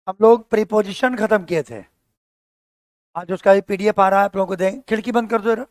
हम लोग प्रीपोजिशन खत्म किए थे। आज उसका भी पीडीएफ आ रहा है, आप लोगों को दें। खिड़की बंद कर दो जरा।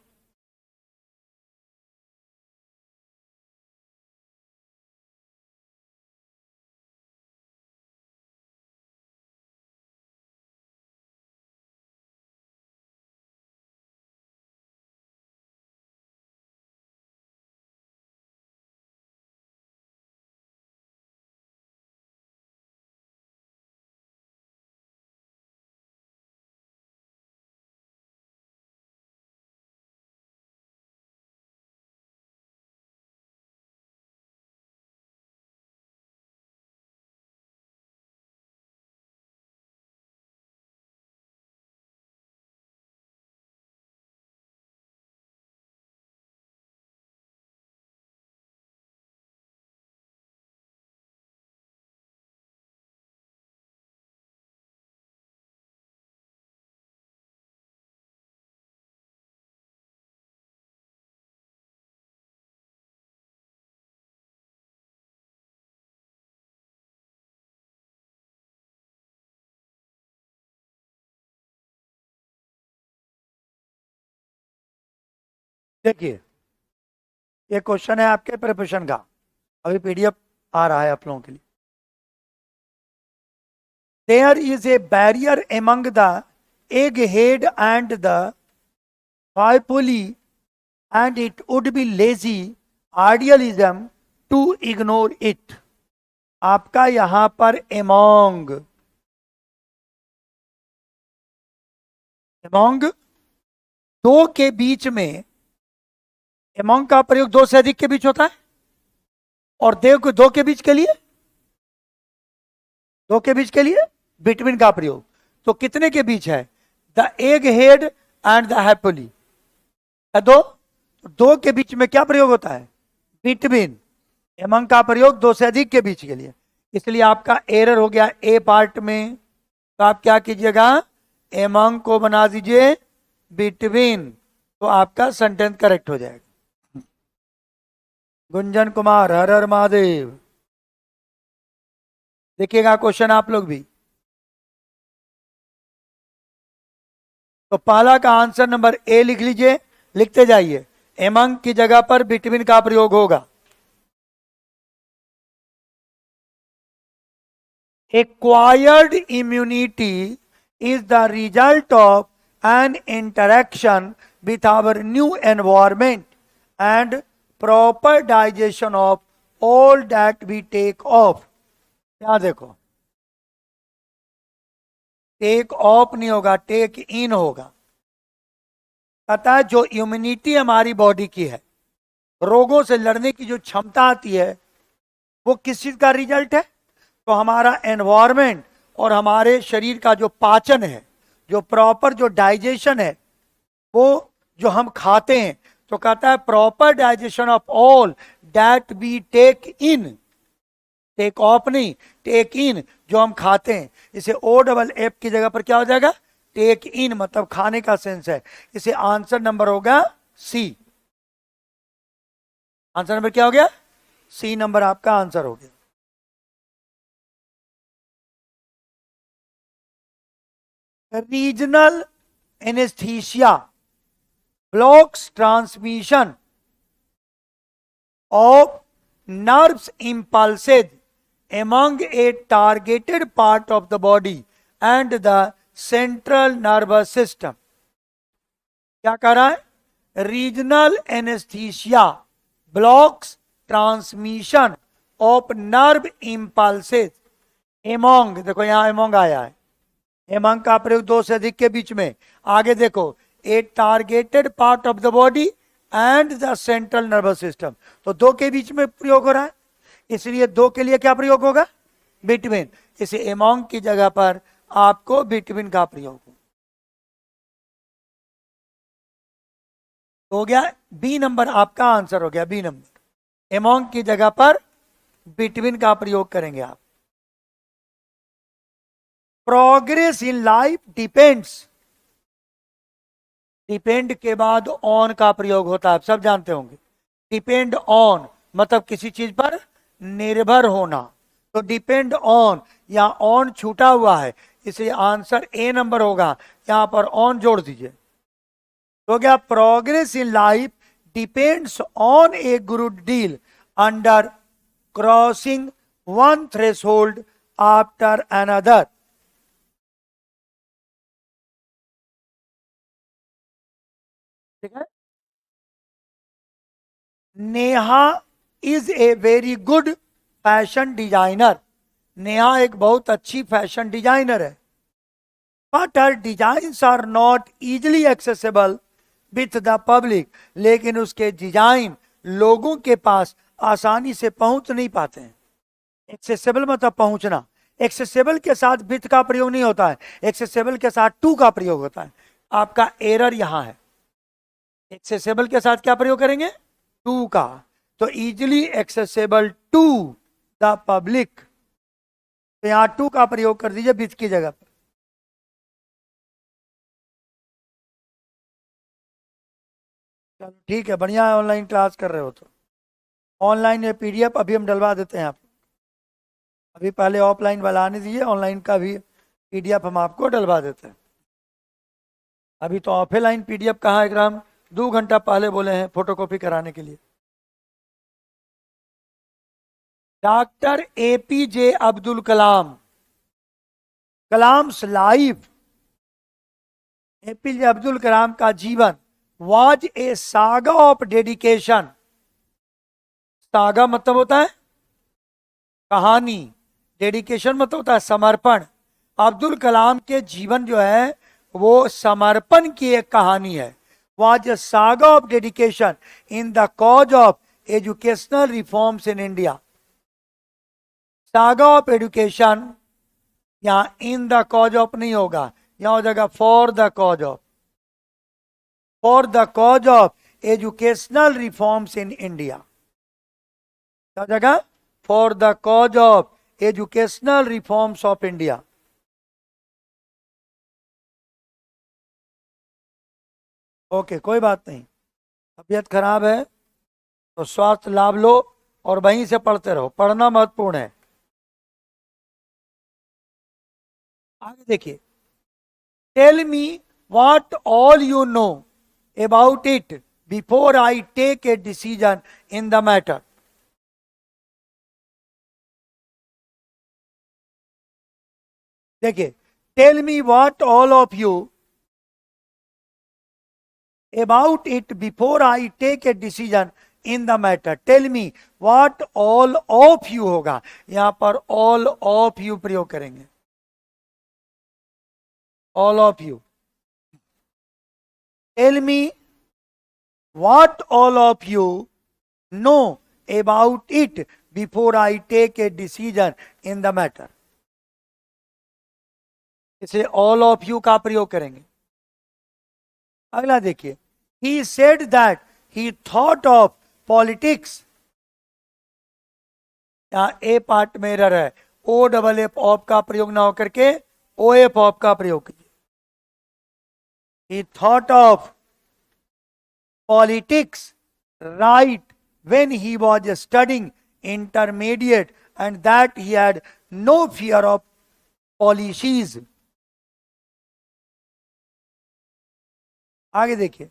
देखिए, ये क्वेश्चन है आपके प्रिपरेशन का। अभी पीडीएफ आ रहा है आप लोगों के लिए। There is a barrier among the egghead and the फाइपुली and it would be lazy idealism to ignore it. आपका यहां पर एमोंग एमोंग दो के बीच में, एमोंग का प्रयोग दो से अधिक के बीच होता है, और देव को दो के बीच के लिए, दो के बीच के लिए बिटवीन का प्रयोग। तो कितने के बीच है? The egghead and the happily है दो। दो के बीच में क्या प्रयोग होता है? बिटवीन। एमंग का प्रयोग दो से अधिक के बीच के लिए, इसलिए आपका एरर हो गया ए पार्ट में। तो आप क्या कीजिएगा? एमंग को बना दीजिए बिटवीन, तो आपका सेंटेंस करेक्ट हो जाएगा। गुंजन कुमार, हर हर महादेव। देखिएगा क्वेश्चन आप लोग भी। तो पहला का आंसर नंबर ए लिख लीजिए, लिखते जाइए। एमंग की जगह पर बिटवीन का प्रयोग होगा। Acquired immunity is the result of an interaction with our new environment and proper digestion of all that we take off। क्या देखो, टेक ऑफ नहीं होगा, टेक इन होगा। कहता है जो इम्यूनिटी हमारी बॉडी की है, रोगों से लड़ने की जो क्षमता आती है, वो किस चीज का रिजल्ट है? तो हमारा एनवायरमेंट और हमारे शरीर का जो पाचन है, जो प्रॉपर जो डाइजेशन है, वो जो हम खाते हैं। तो कहता है proper digestion of all that we take in, take off नहीं, टेक इन, जो हम खाते हैं। इसे ओ डबल एफ की जगह पर क्या हो जाएगा? टेक इन, मतलब खाने का सेंस है। इसे आंसर नंबर होगा सी। आंसर नंबर क्या हो गया? सी नंबर आपका आंसर हो गया। Regional anaesthesia blocks transmission of nerves impulses among a targeted part of the body and the central nervous system। क्या कर रहा है? Regional anaesthesia blocks transmission of nerve impulses among, देखो यहां एमोंग आया है। एमोंग का प्रयोग दो से अधिक के बीच में। आगे देखो, a targeted part of the body and the central nervous system. तो दो के बीच में प्रयोग हो रहा है, इसलिए दो के लिए क्या प्रयोग होगा? बिटवीन। इसे एमोंग की जगह पर आपको बिटवीन का प्रयोग हो गया। बी नंबर आपका आंसर हो गया, बी नंबर। एमोंग की जगह पर बिटवीन का प्रयोग करेंगे आप। Progress in life depends, depend के बाद ऑन का प्रयोग होता है, आप सब जानते होंगे। डिपेंड ऑन मतलब किसी चीज पर निर्भर होना। तो डिपेंड ऑन, यहाँ ऑन छूटा हुआ है, इसलिए आंसर ए नंबर होगा। यहां पर ऑन जोड़ दीजिए तो क्या, progress in life depends on a good deal under crossing one threshold after another. ठीक है। Neha is a very good fashion designer. Neha एक बहुत अच्छी फैशन डिजाइनर है, but her designs are not easily accessible with the public. लेकिन उसके design लोगों के पास आसानी से पहुंच नहीं पाते हैं। एक्सेसिबल मतलब पहुंचना, एक्सेसिबल के साथ विथ का प्रयोग नहीं होता है, एक्सेसिबल के साथ टू का प्रयोग होता है। आपका एरर यहां है, एक्सेसिबल के साथ क्या प्रयोग करेंगे, टू का। तो easily accessible to the public, तो यहां टू का प्रयोग कर दीजिए विथ की जगह पर। चलो ठीक है, बढ़िया है, ऑनलाइन क्लास कर रहे हो तो। ऑनलाइन ये पीडीएफ अभी हम डलवा देते हैं आप, अभी पहले ऑफलाइन वाला आने दीजिए, ऑनलाइन का भी पीडीएफ हम आपको डलवा देते हैं। अभी तो ऑफलाइन पीडीएफ कहाँ एग्जाम 2 घंटा पहले बोले हैं फोटोकॉपी कराने के लिए। Doctor APJ Abdul Kalam, Kalam's life, APJ Abdul Kalam का जीवन was a saga of dedication. Saga मतलब होता है कहानी, डेडिकेशन मतलब होता है समर्पण। अब्दुल कलाम के जीवन जो है वो समर्पण की एक कहानी है। Was a saga of dedication in the cause of educational reforms in India. Saga of education, यहां इन द कॉज ऑफ नहीं होगा, यहां हो जाएगा for the cause of, for the cause of educational reforms in India. क्या जगह, for the cause of educational reforms of India. Okay कोई बात नहीं, तबीयत खराब है तो स्वास्थ्य लाभ लो और वहीं से पढ़ते रहो, पढ़ना महत्वपूर्ण है। आगे देखिए, tell me what all you know about it before I take a decision in the matter. देखिए, tell me what all of you about it before I take a decision in the matter. Tell me what all of you होगा, यहां पर all of you प्रयोग करेंगे, all of you. Tell me what all of you know about it before I take a decision in the matter. इसे all of you का प्रयोग करेंगे। अगला देखिए, he said that he thought of politics। यहां ए part में error है, ओ double F of का प्रयोग ना होकर के ओ एफ ऑफ का प्रयोग कीजिए। he thought of politics right when he was studying intermediate and that he had no fear of policies। आगे देखिए,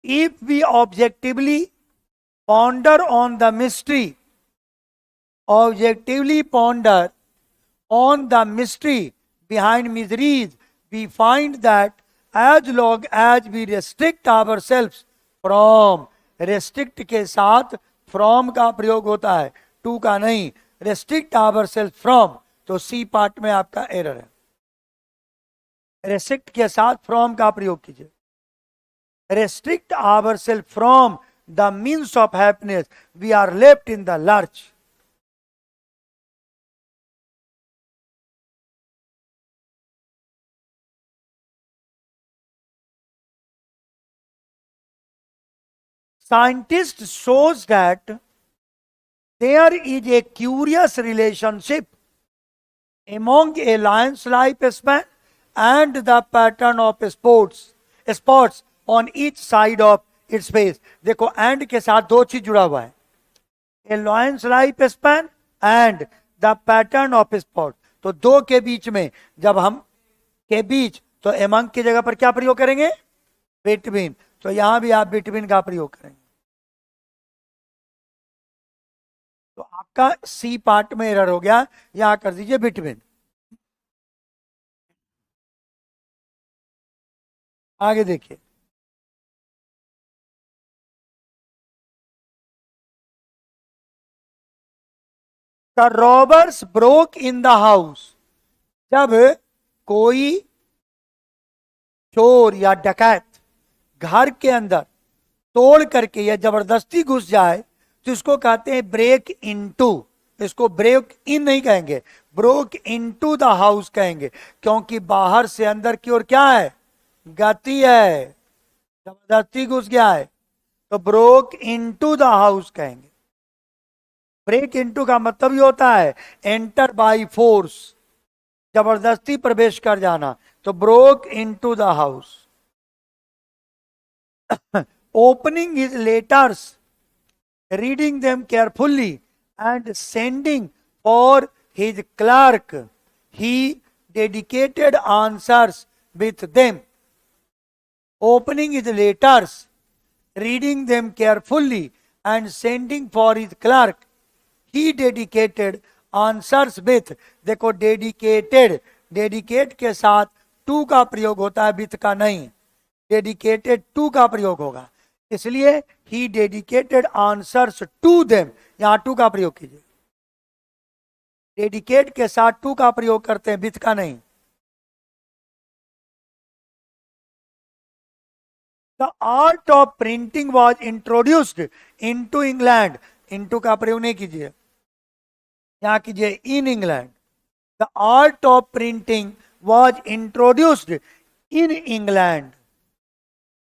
if we objectively ponder on the mystery, objectively ponder on the mystery behind miseries, we find that as long as we restrict ourselves from, restrict के साथ from का प्रयोग होता है, to का नहीं, restrict ourselves from, तो सी पार्ट में आपका एरर है। restrict के साथ from का प्रयोग कीजिए। restrict ourselves from the means of happiness, we are left in the lurch। Scientists shows that there is a curious relationship among a lion's lifespan and the pattern of spots on each side of its face। देखो and के साथ दो चीज जुड़ा हुआ है, a lion's life span and the pattern of spot. तो दो के बीच में, जब हम के बीच, तो एमंग की जगह पर क्या प्रयोग करेंगे? बिटवीन। तो यहां भी आप बिटवीन का प्रयोग करेंगे। तो आपका सी पार्ट में एरर हो गया, यहां कर दीजिए बिटवीन। आगे देखिए, the robbers broke in the house. जब कोई चोर या डकैत घर के अंदर तोड़ करके या जबरदस्ती घुस जाए तो इसको कहते हैं ब्रेक इनटू। इसको ब्रेक इन नहीं कहेंगे, ब्रोक इनटू द हाउस कहेंगे, क्योंकि बाहर से अंदर की ओर क्या है? गति है, जबरदस्ती घुस गया है, तो ब्रोक इनटू द हाउस कहेंगे। ब्रेक इनटू का मतलब ये होता है एंटर बाय फोर्स, जबरदस्ती प्रवेश कर जाना, तो broke into the house. Opening his letters, reading them carefully and sending for his clerk, he dedicated answers with them. Opening his letters, reading them carefully and sending for his clerk, he dedicated answers with। देखो dedicated, dedicate के साथ to का प्रयोग होता है, with का नहीं। Dedicated to का प्रयोग होगा, इसलिए ही डेडिकेटेड आंसर्स टू देम, यहां टू का प्रयोग कीजिए। डेडिकेट के साथ टू का प्रयोग करते हैं, विथ का नहीं। The art of printing was introduced into England. Into का प्रयोग नहीं कीजिए, यहां कीजिए in England. The art of printing was introduced in England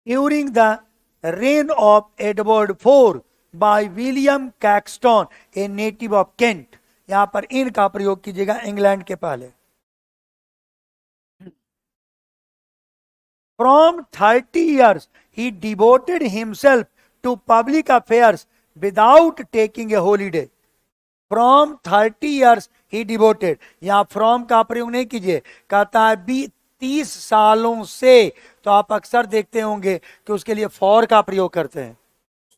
during the reign of Edward IV by William Caxton, a native of Kent। यहां पर इन का प्रयोग कीजिएगा इंग्लैंड के पहले। From 30 years he devoted himself to public affairs without taking a holiday। From 30 years he devoted, यहां from का प्रयोग नहीं कीजिए, कहता है 30 सालों से। तो आप अक्सर देखते होंगे कि उसके लिए फॉर का प्रयोग करते हैं।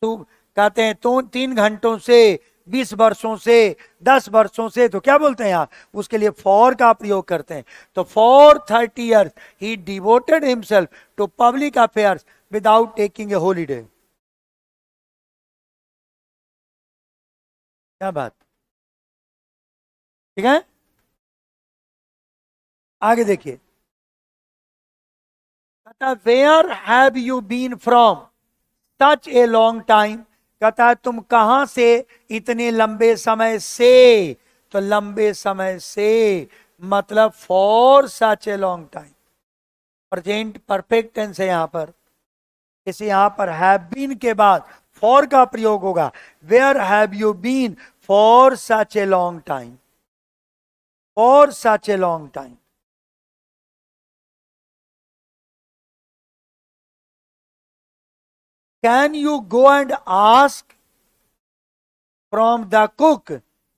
तो कहते हैं तो 3 घंटों से, 20 वर्षों से, 10 वर्षों से, तो क्या बोलते हैं यहाँ? उसके लिए फॉर का प्रयोग करते हैं। तो for 30 years he devoted himself to public affairs without taking a holiday. क्या बात, ठीक है? आगे देखिए, where have you been from such a long time. कहता है तुम कहां से इतने लंबे समय से। तो लंबे समय से मतलब for such a long time, present perfect tense है यहां पर। इसे यहां पर हैव बीन के बाद फॉर का प्रयोग होगा। Where have you been for such a long time, for such a long time. Can you go and ask from the cook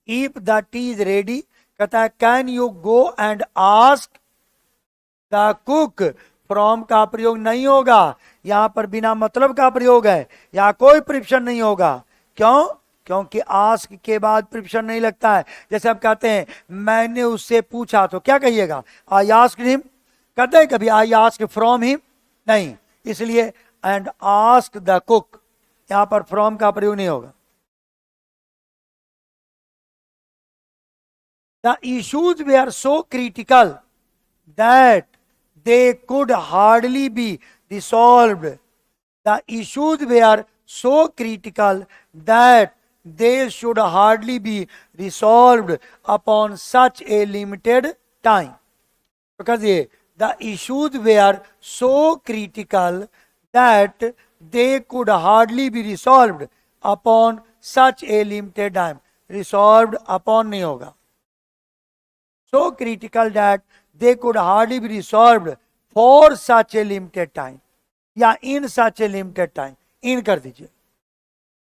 if the tea is ready। कहता है can you go and ask the cook. From का प्रयोग नहीं होगा, यहां पर बिना मतलब का प्रयोग है, यहां कोई प्रिप्शन नहीं होगा। क्यों? क्योंकि आस्क के बाद प्रिप्शन नहीं लगता है। जैसे आप कहते हैं मैंने उससे पूछा, तो क्या कहिएगा? I asked him. कहते हैं कभी आई आस्क फ्रॉम हिम? नहीं, इसलिए एंड आस्क द कुक, यहां पर फ्रॉम का प्रयोग नहीं होगा। The issues they are so critical that they could hardly be resolved. The issues they are so critical that they should hardly be resolved upon such a limited time। तो कह दिए the issues were so critical that they could hardly be resolved upon such a limited time। resolved upon नहीं होगा, so critical that they could hardly be resolved for such a limited time या in such a limited time। in कर दीजिए,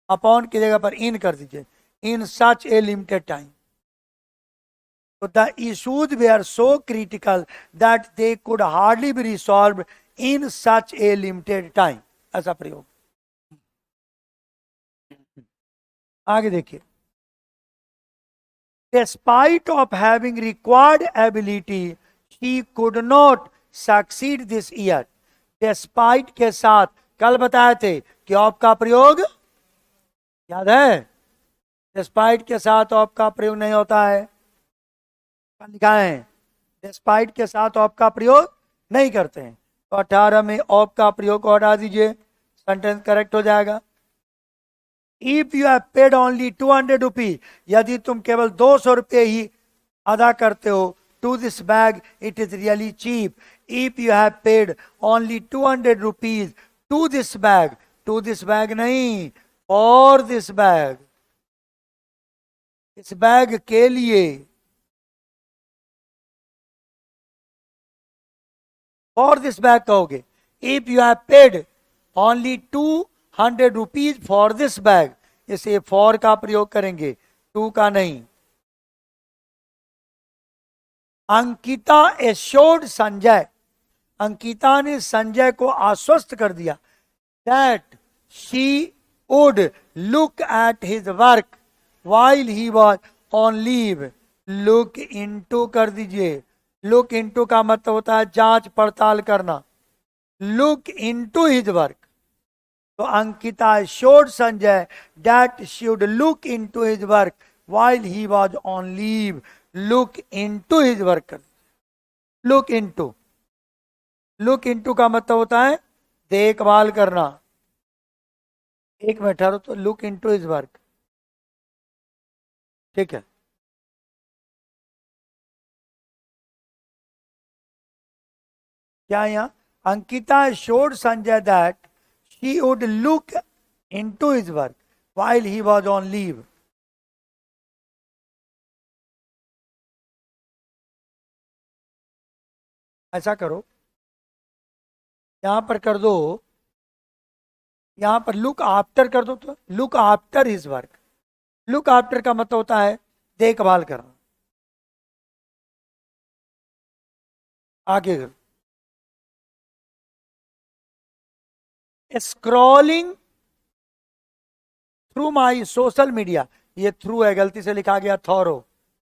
upon की जगह पर in कर दीजिए, in such a limited time. So the issues were so critical that they could hardly be resolved in such a limited time. ऐसा प्रयोग. आगे देखिए. Despite of having required ability, she could not succeed this year. Despite के साथ कल बताए थे कि ऑफ का प्रयोग याद है. Despite के साथ ऑफ का प्रयोग नहीं होता है. लिखा है डिस्पाइट के साथ ऑफ का प्रयोग नहीं करते हैं. तो 18 में ऑफ का प्रयोग को हटा दीजिए, सेंटेंस करेक्ट हो जाएगा. If you have paid only 200 rupees, यदि तुम केवल 200 रुपये ही अदा करते हो, to this bag it is really cheap. If you have paid only 200 rupees to this bag नहीं, फॉर दिस बैग, इस बैग के लिए. फॉर दिस बैग कहोगे. If you have paid only 200 rupees for this bag, इसे for का प्रयोग करेंगे, टू का नहीं. अंकिता एश्योर्ड संजय, अंकिता ने संजय को आश्वस्त कर दिया that she would look at his work while he was on leave. Look into कर दीजिए. लुक इनटू का मतलब होता है जांच पड़ताल करना. Look into his work. तो Ankita showed Sanjay that she would look into his work while he was on leave. Look into his work कर. Look into. Look into का मतलब होता है देखभाल करना. एक मिनट ठहरो, तो look into his work. ठीक है. क्या यहाँ Ankita showed Sanjay that he would look into his work while he was on leave. ऐसा करो, यहां पर कर दो, यहां पर लुक आफ्टर कर दो. तो look after his work. Look after का मतलब होता है देखभाल करना. आगे करो. Scrolling through my social media, ये थ्रू है, गलती से लिखा गया थॉरो,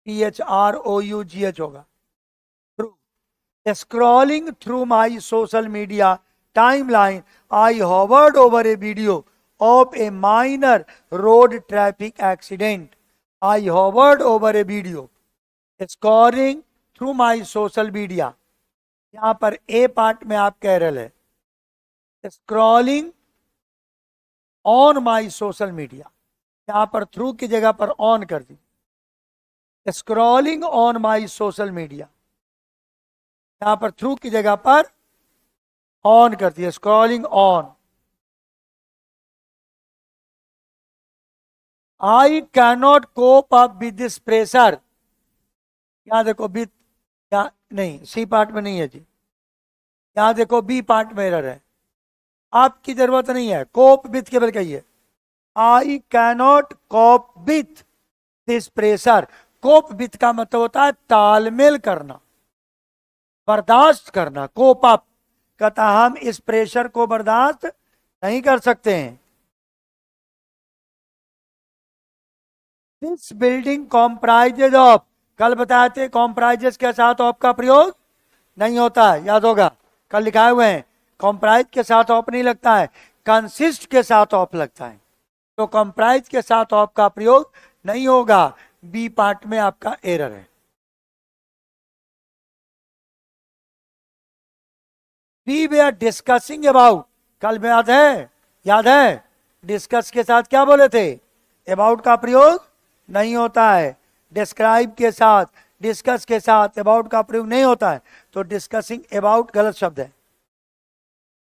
THROUGH होगा. Through. Scrolling through my social media timeline, I Howard over A video of A minor road traffic accident. I Howard over A video. Scrolling through my social media, यहां पर ए part में आप Carol है. Scrolling on my social media, यहां पर through की जगह पर ऑन कर दी. Scrolling on my social media, यहां पर थ्रू की जगह पर ऑन कर दिया. Scrolling on. I can not cope up with this pressure. यहां देखो विद, नहीं सी पार्ट में नहीं है जी. यहां देखो बी पार्ट में एरर है. आपकी जरूरत नहीं है, कोप विथ केवल कहिए. I cannot cope with this pressure. Cope with का मतलब होता है तालमेल करना, बर्दाश्त करना. कोप अप कहता हम इस प्रेशर को बर्दाश्त नहीं कर सकते हैं. दिस बिल्डिंग कॉम्प्राइजेज ऑफ, कल बताए थे कॉम्प्राइजेस के साथ ऑफ का प्रयोग नहीं होता है, याद होगा, कल लिखाए हुए हैं. कॉम्प्राइज के साथ ऑफ नहीं लगता है, कंसिस्ट के साथ ऑफ लगता है. तो कॉम्प्राइज के साथ ऑफ का प्रयोग नहीं होगा. बी पार्ट में आपका एरर है. We we are discussing about, कल में याद है डिस्कस के साथ क्या बोले थे, अबाउट का प्रयोग नहीं होता है. डिस्क्राइब के साथ, डिस्कस के साथ अबाउट का प्रयोग नहीं होता है. तो डिस्कसिंग अबाउट गलत शब्द है.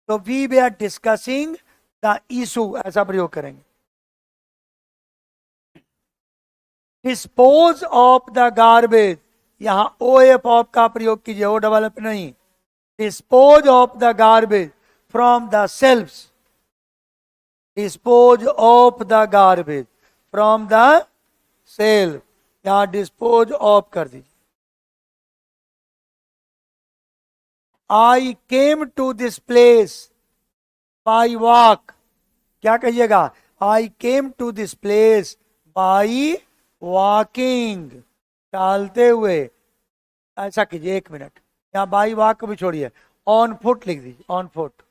तो we we are discussing the issue, ऐसा प्रयोग करेंगे. डिस्पोज ऑफ द गार्बेज, यहां ओ एफ ऑफ का प्रयोग कीजिए, ओ डबल एफ नहीं. Dispose of the garbage from the shelves. Dispose of the garbage from the shelf, यहां डिस्पोज ऑफ कर दीजिए. I came to this place by walk, क्या कहिएगा? I came to this place by walking, चलते हुए। ऐसा कीजिए, एक मिनट, यहाँ बाई वॉक को भी छोड़िए, ऑन फुट लिख दीजिए, on foot.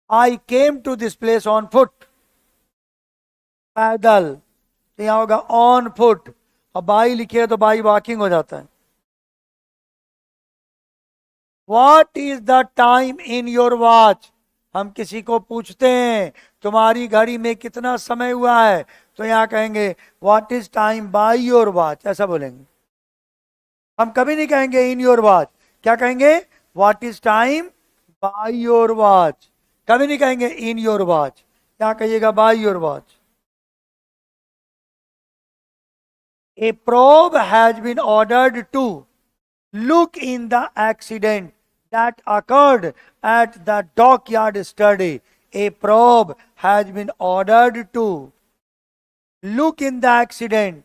I came to this place on foot, पैदल, तो यहां होगा ऑन फुट, और बाई लिखिए तो बाई वॉकिंग हो जाता है। What is the time in your watch, हम किसी को पूछते हैं तुम्हारी घड़ी में कितना समय हुआ है, तो यहां कहेंगे what is time by your watch, ऐसा बोलेंगे। हम कभी नहीं कहेंगे इन योर वॉच, क्या कहेंगे? What is time by your watch, कभी नहीं कहेंगे इन योर वॉच, क्या कहिएगा? By your watch. A probe has been ordered to look in the accident that occurred at the dockyard yesterday. A probe has been ordered to look in the accident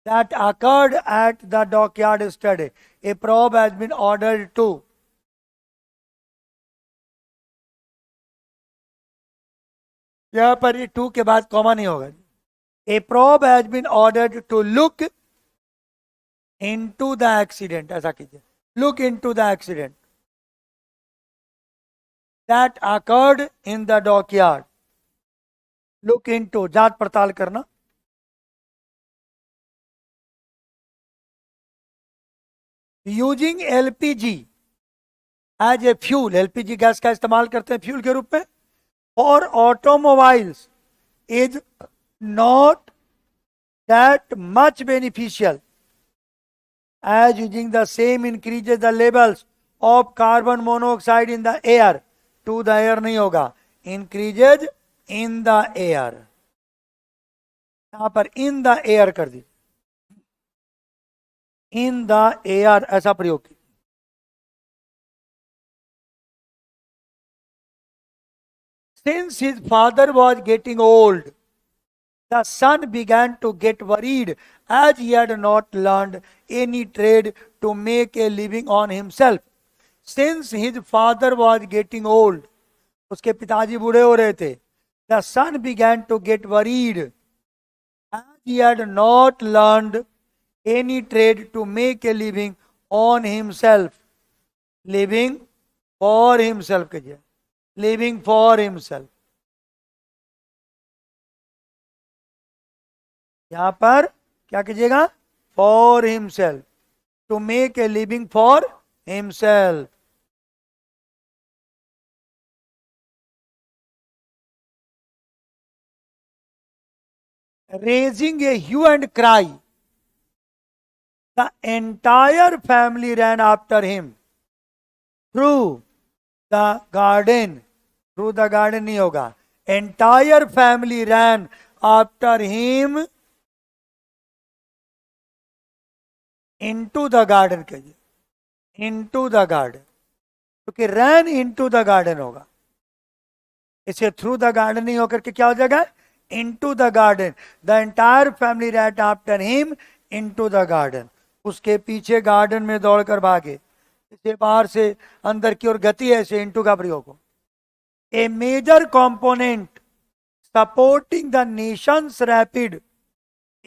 that occurred at the dockyard yesterday. A probe has been ordered to. यहां पर ये to के बाद comma नहीं होगा। A probe has been ordered to look into the accident, ऐसा कीजिए, look into the accident that occurred in the dockyard. Look into, जांच पड़ताल करना। Using LPG as a fuel, LPG gas का इस्तेमाल करते हैं फ्यूल के रूप में, और automobiles is not that much beneficial as using the same increases the levels of carbon monoxide in the air. To the air नहीं होगा, increases in the air, यहां पर in the air कर दी, in the air ऐसा प्रयोग की। Since his father was getting old, the son began to get worried as he had not learned any trade to make a living on himself. Since his father was getting old, उसके पिताजी बूढ़े हो रहे थे, the son began to get worried as he had not learned any trade to make a living on himself. Living for himself कीजिए, living for himself। यहां पर क्या कीजिएगा? For himself, to make a living for himself. Raising a hue and cry, the entire family ran after him through the garden, through the garden नहीं होगा, entire family ran after him into the garden कहिए, into the garden, क्योंकि ran into the garden होगा, इसे through the garden नहीं होकर के क्या हो जाएगा? Into the garden. The entire family ran after him into the garden, उसके पीछे गार्डन में दौड़कर भागे, इसे बाहर से अंदर की ओर गति है, इसे इनटू का प्रयोग हो। A major component supporting the nation's rapid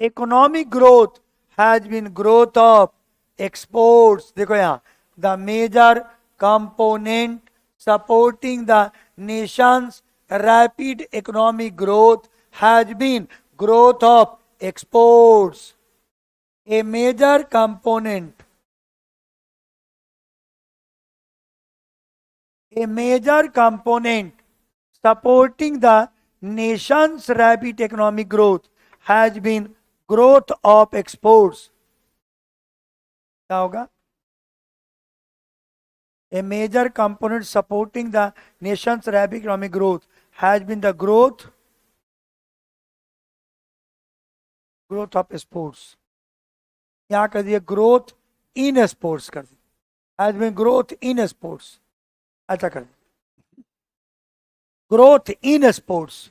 economic growth has been growth of exports. देखो यहाँ, the major component supporting the nation's rapid economic growth has been growth of exports. A major component, a major component supporting the nation's rapid economic growth has been growth of exports. क्या होगा? A major component supporting the nation's rapid economic growth has been the growth of exports. यहाँ कर दिया growth in exports कर दिया, has been growth in exports, अच्छा कर दिया, growth in exports.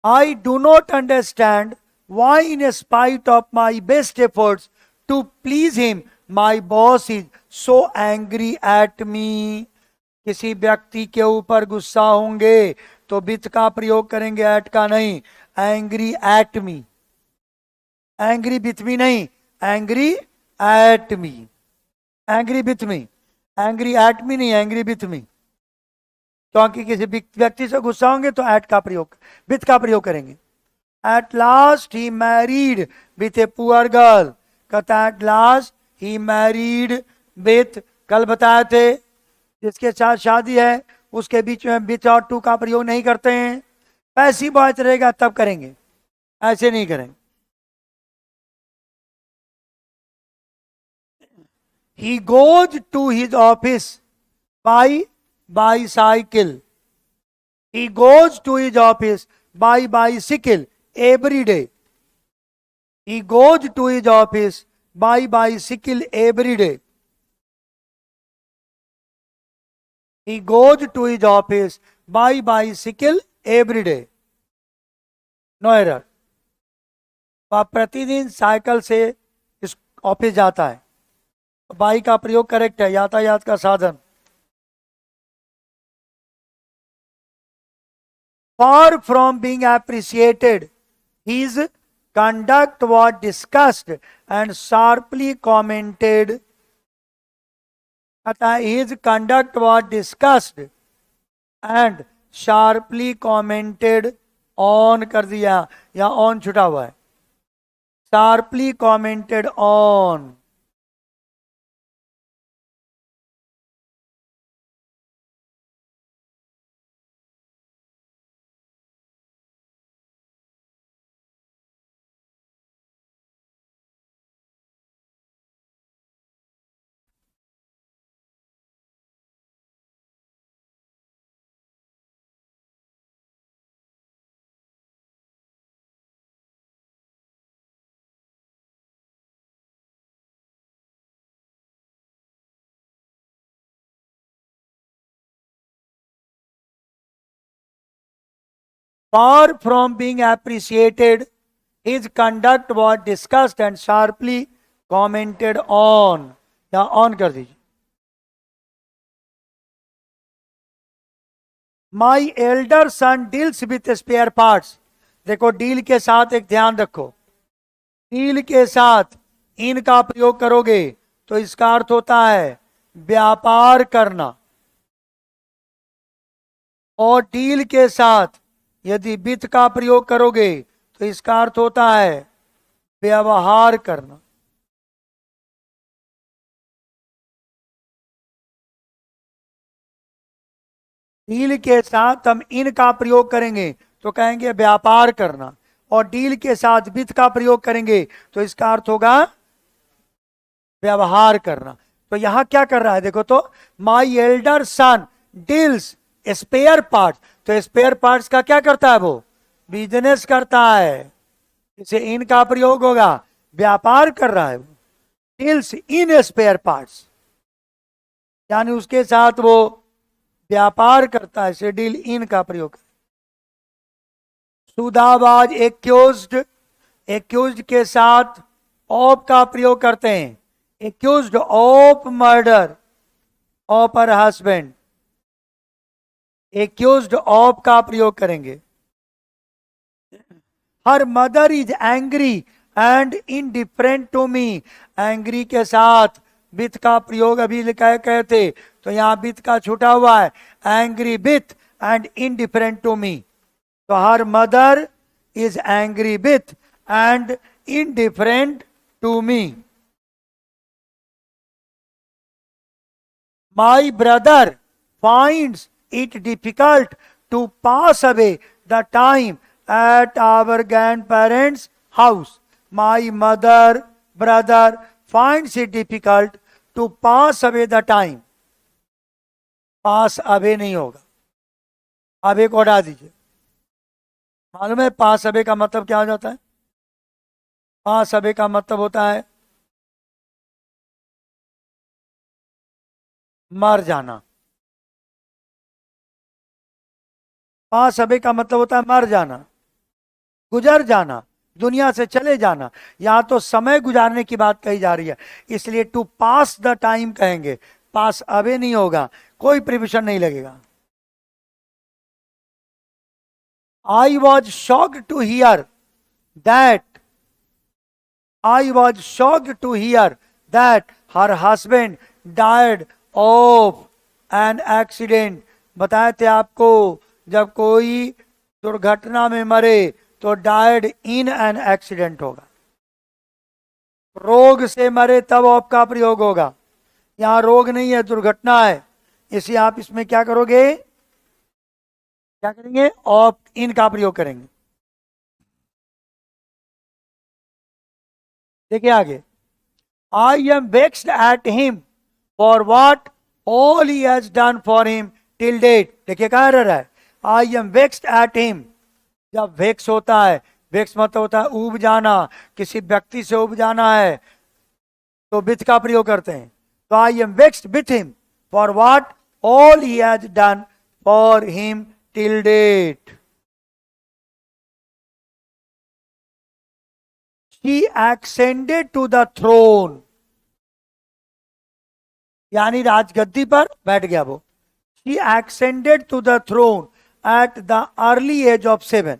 I do not understand Why, in spite of my best efforts to please him, my boss is so angry at me? किसी व्यक्ति के ऊपर गुस्सा होंगे तो विथ का प्रयोग करेंगे, एट का नहीं. Angry at me, angry with me नहीं, angry at me. Angry with me, angry at me नहीं, एंग्री विथ मी. क्योंकि किसी व्यक्ति से गुस्सा होंगे तो एट का प्रयोग, विथ का प्रयोग करेंगे. At last he married with a poor girl. कहता है at last he married with, कल बताए थे जिसके साथ शादी है उसके बीच में विथ और टू का प्रयोग नहीं करते हैं. पैसिव वॉइस रहेगा तब करेंगे, ऐसे नहीं करेंगे. He goes to his office by bicycle. He goes to his office by bicycle every day. He goes to his office by bicycle every day. He goes to his office by bicycle every day. No error. वह प्रतिदिन cycle से इस office जाता है. By का प्रयोग correct है, यातायात का साधन. Far from being appreciated, his conduct was discussed and sharply commented. His conduct was discussed and sharply commented on कर दिया, या on छुटा हुआ है. Sharply commented on. Far from being appreciated, his conduct was discussed and sharply commented on. या on कर दीजिए. My elder son deals with spare parts. देखो डील के साथ एक ध्यान रखो, डील के साथ इन का प्रयोग करोगे तो इसका अर्थ होता है व्यापार करना, और डील के साथ यदि वित्त का प्रयोग करोगे तो इसका अर्थ होता है व्यवहार करना. डील के साथ हम इन का प्रयोग करेंगे तो कहेंगे व्यापार करना, और डील के साथ वित्त का प्रयोग करेंगे तो इसका अर्थ होगा व्यवहार करना. तो यहां क्या कर रहा है देखो तो, my elder son deals spare parts. तो स्पेयर पार्ट्स का क्या करता है, वो बिजनेस करता है, इसे इन का प्रयोग होगा व्यापार कर रहा है. डील्स इन स्पेयर पार्ट्स यानी उसके साथ वो व्यापार करता है, इसे डील इन का प्रयोग. सुदाबाज एक्यूज्ड, एक्यूज्ड के साथ ऑफ का प्रयोग करते हैं. Accused of murder of her husband, accused of का प्रयोग करेंगे. Her mother is angry and indifferent to me. Angry के साथ विथ का प्रयोग अभी लिखा कहते, तो यहां विथ का छूटा हुआ है, angry with and indifferent to me. तो her mother is angry with and indifferent to me. My brother finds it difficult to pass away the time at our grandparents' house. My mother, brother finds it difficult to pass away the time. Pass away नहीं होगा, away को हटा दीजिए. मालूम है pass away का मतलब क्या हो जाता है? पास अवे का मतलब होता है मर जाना. पास अवे का मतलब होता है मर जाना, गुजर जाना, दुनिया से चले जाना, यहां तो समय गुजारने की बात कही जा रही है, इसलिए टू पास द टाइम कहेंगे, पास अवे नहीं होगा, कोई प्रिविशन नहीं लगेगा। I was shocked to hear that, I was shocked to hear that her husband died of an accident। बताए थे आपको, जब कोई दुर्घटना में मरे तो died in an accident होगा, रोग से मरे तब ऑफ का प्रयोग होगा। यहां रोग नहीं है, दुर्घटना है, इसलिए आप इसमें क्या करोगे, क्या करेंगे, ऑफ इन का प्रयोग करेंगे। देखिए आगे, I am vexed at him for what all he has done for him till date. देखिए कहा रहा है, I am vexed at him. जब वेक्स होता है, वेक्स मतलब होता है उब जाना, किसी व्यक्ति से उब जाना है तो विथ का प्रयोग करते हैं। तो I am vexed with him for what all he has done for him till date. She ascended to the throne, यानी राजगद्दी पर बैठ गया वो। She ascended to the throne at the early age of 7।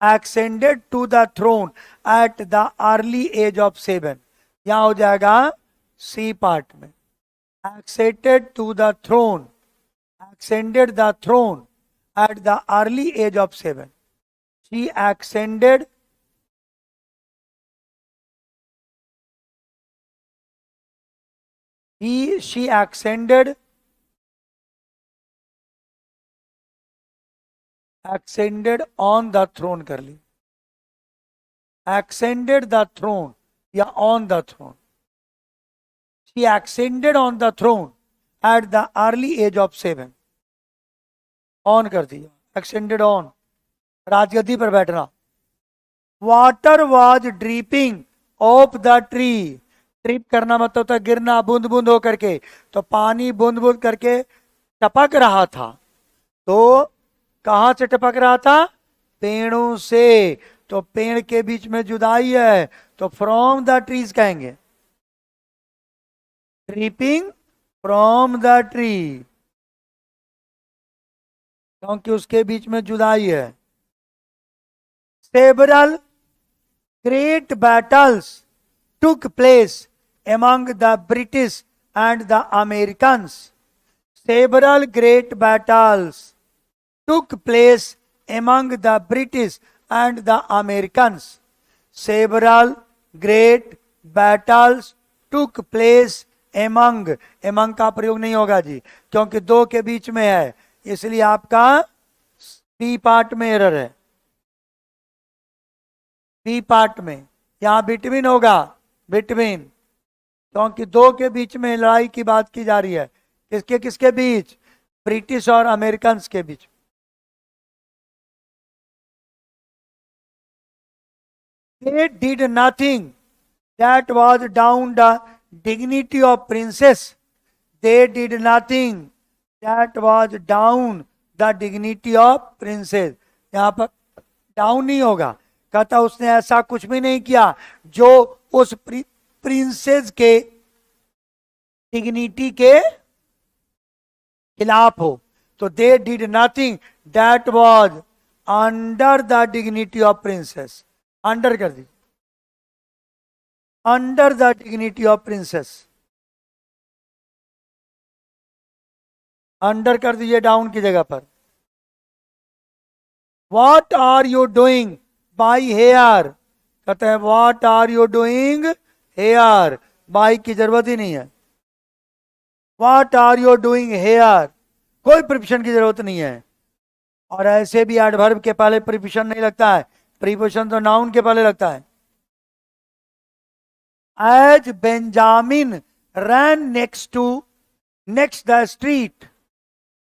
ascended to the throne at the early age of 7, यहां हो जाएगा C part में। ascended to the throne, ascended the throne at the early age of 7। She ascended she ascended on the throne कर ली, ascended the throne या on the throne। she ascended on the throne at the early age of 7। on कर दिया, ascended on, राजगद्दी पर बैठना। Water was dripping off the tree, drip करना मतलब होता है गिरना, बूंद बूंद होकर के, तो पानी बूंद बूंद करके टपक रहा था। तो कहां से टपक रहा था, पेड़ों से, तो पेड़ के बीच में जुदाई है तो फ्रॉम द ट्रीज कहेंगे, ट्रिपिंग फ्रॉम द ट्री, क्योंकि उसके बीच में जुदाई है। Several great battles took place among the British and the Americans। Several great battles took place among the British and the Americans। Several great battles took place among, among का प्रयोग नहीं होगा जी, क्योंकि दो के बीच में है, इसलिए आपका बी पार्ट में एरर है, बी पार्ट में, यहां बिटवीन होगा, बिटवीन, क्योंकि दो के बीच में लड़ाई की बात की जा रही है। किसके किसके बीच, ब्रिटिश और अमेरिकन के बीच। They did nothing that was down the dignity of princess। They did nothing that was down the dignity of princess। यहां पर डाउन नहीं होगा, कहता उसने ऐसा कुछ भी नहीं किया जो उस प्रिंसेस के डिग्निटी के खिलाफ हो। तो they did nothing that was under the dignity of princess, under कर दीजिए, under the dignity of princess, under कर दीजिए डाउन की जगह पर। What are you doing by here, कहते हैं what are you doing here, by की जरूरत ही नहीं है। What are you doing here, कोई प्रिपोजिशन की जरूरत नहीं है, और ऐसे भी एडवर्ब के पहले प्रिपोजिशन नहीं लगता है, प्रिपोजिशन तो नाउन के पहले लगता है। As Benjamin ran next the street,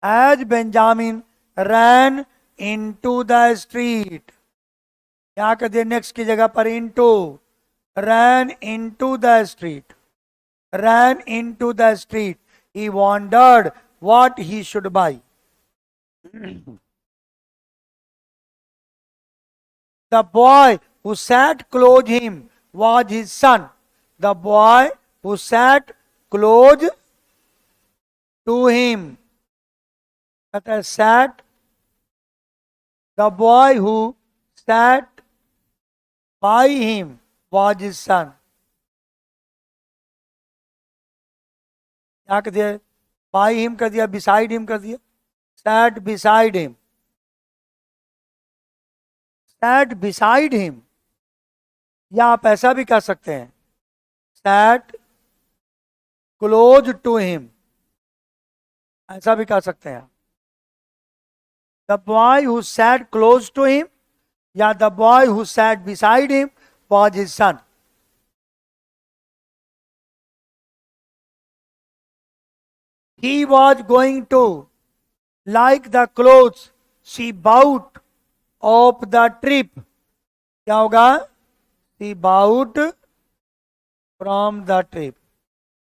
as Benjamin ran into the street, क्या कर दिया नेक्स्ट की जगह पर into, ran into the street, ran into the street, he wondered what he should buy। The boy who sat close him was his son. The boy who sat close to him. कहता है sat, the boy who sat by him was his son. क्या कर दिया? by him कर दिया, beside him कर दिया, sat beside him. sat beside him, या आप ऐसा भी कह सकते हैं sat close to him, ऐसा भी कह सकते हैं. The boy who sat close to him, या the boy who sat beside him was his son. He was going to like the clothes she bought of the trip. क्या होगा? She bought from the trip.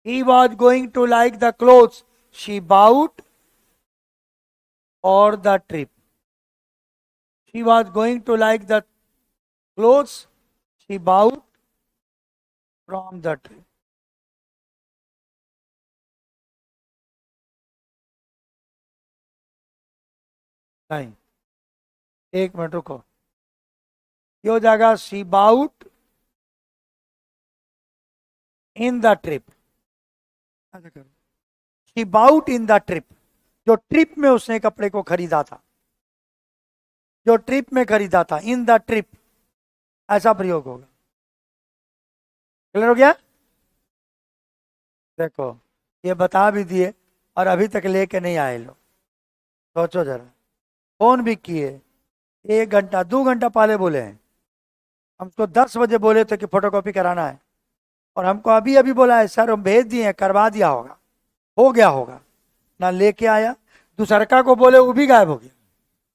He was going to like the clothes she bought for the trip. She was going to like the clothes she bought from the trip. नहीं, एक minute रुको. ये हो जाएगा she bought in the trip. She bought in the trip, जो trip में उसने कपड़े को खरीदा था, जो ट्रिप में खरीदा था, इन द ट्रिप, ऐसा प्रयोग होगा. क्लियर हो गया? देखो ये बता भी दिए और अभी तक लेके नहीं आए लोग. सोचो जरा, फोन भी किए, 1 घंटा 2 घंटा पहले बोले हैं, हमको 10 बजे बोले थे कि फोटोकॉपी कराना है, और हमको अभी अभी बोला है सर हम भेज दिए, करवा दिया होगा, हो गया होगा, ना लेके आया. दूसरका को बोले वो भी गायब हो गया,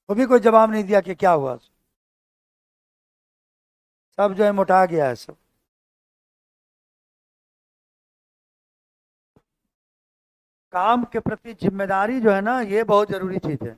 वो भी कोई जवाब नहीं दिया कि क्या हुआ. सब जो है मोटा गया है सब. काम के प्रति जिम्मेदारी जो है ना, ये बहुत जरूरी चीज है.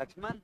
लक्ष्मण